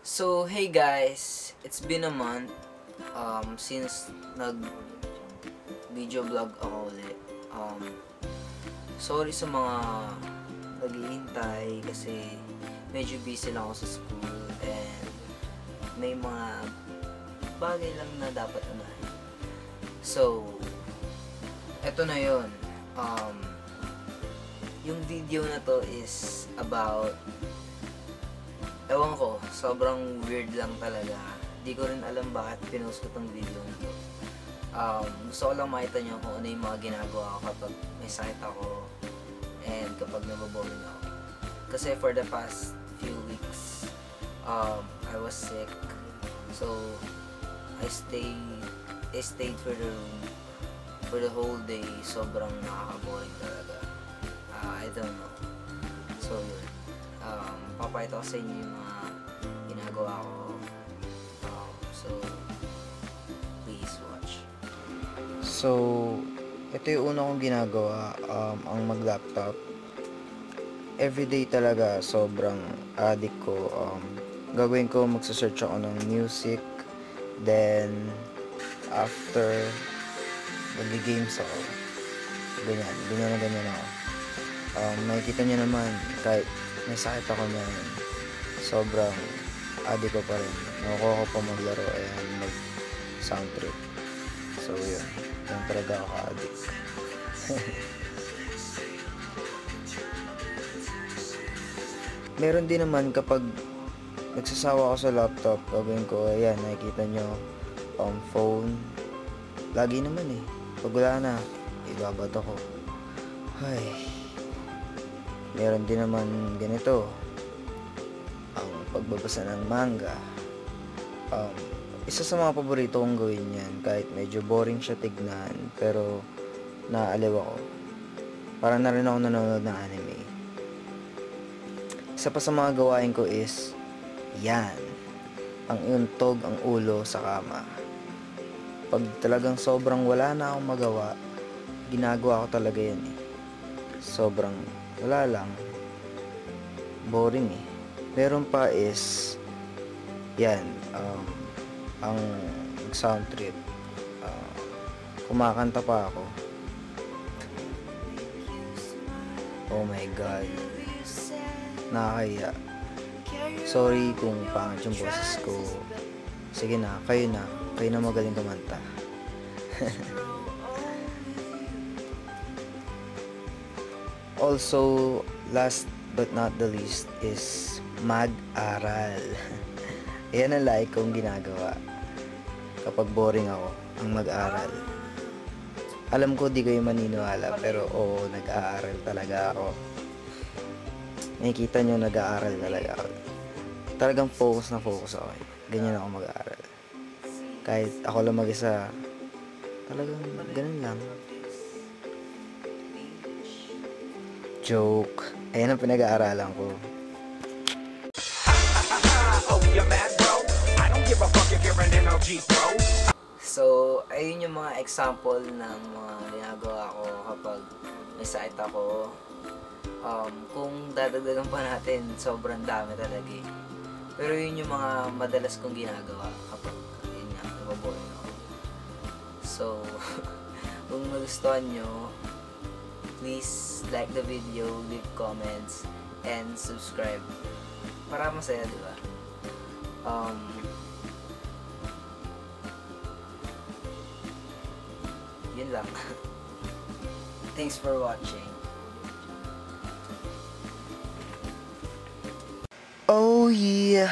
So, hey guys, it's been a month since video vlog ako ulit. Sorry sa mga naghihintay kasi medyo busy lang ako sa school and may mga bagay lang na dapat unahin. So, eto na yun. Yung video na to is about, ewan ko, sobrang weird lang talaga. Di ko rin alam bakit pinost ko tong video na to. Gusto ko lang makita nyo kung ano yung mga ginagawa ko kapag may sakit ako and kapag nababoring ako. Kasi for the past few weeks, I was sick. So, I stayed for the room for the whole day. Sobrang nakaka-boring talaga. I don't know. So, yun. Papakita ko sa inyo yung mga ginagawa ko. So, please watch. So, ito yung una kong ginagawa, ang mag-laptop. Everyday talaga, sobrang addict ko. Gagawin ko, magsasearch ako ng music. Then, after, mag-games ako. Ganyan ako. Makikita nyo naman, kahit may sakit ako niyan, sobrang addict ko pa rin. Nakukuha ko pa maglaro, ayan, mag-sound trip. So, yun. Yan talaga ako ka-addict. Meron din naman kapag nagsasawa ako sa laptop, gagawin ko, ayan, nakikita nyo, phone. Lagi naman eh. Pag wala na, ibabato ko. Ay. Meron din naman ganito, ang pagbabasa ng manga. Isa sa mga paborito kong gawin yan, kahit medyo boring siya tignan, pero naaaliw ako. Parang na rin ako nanonood ng anime. Isa pa sa mga gawain ko is yan, ang iuntog ang ulo sa kama. Pag talagang sobrang wala na akong magawa, ginagawa ko talaga yan eh. Sobrang wala lang, boring eh. Meron pa is yan, ang sound trip. Kumakanta pa ako. Oh my god, nakakaya. Sorry kung pangit yung boses ko. Sige na, kayo na magaling kumanta. Also, last but not the least is mag-aral. Ayan ang like kong ginagawa kapag boring ako, ang mag-aral. Alam ko di kayo maniniwala, pero oo, nag-aaral talaga ako. Nakikita nyo, nag-aaral talaga ako. Talagang focus na focus ako. Ganyan ako mag-aaral. Kahit ako lang mag-isa, talagang ganun lang. Joke. Ayan ang pinag-aaralan ko. So, ayun yung mga example ng mga ginagawa ko kapag may sakit ako. Kung dadagdagan pa natin, sobrang dami talaga eh. Pero yun yung mga madalas kong ginagawa kapag yun nga, nababoring ako. So, kung nagustuhan nyo, please like the video, leave comments, and subscribe. Para masaya, di ba? Yun lang. Thanks for watching. Oh yeah!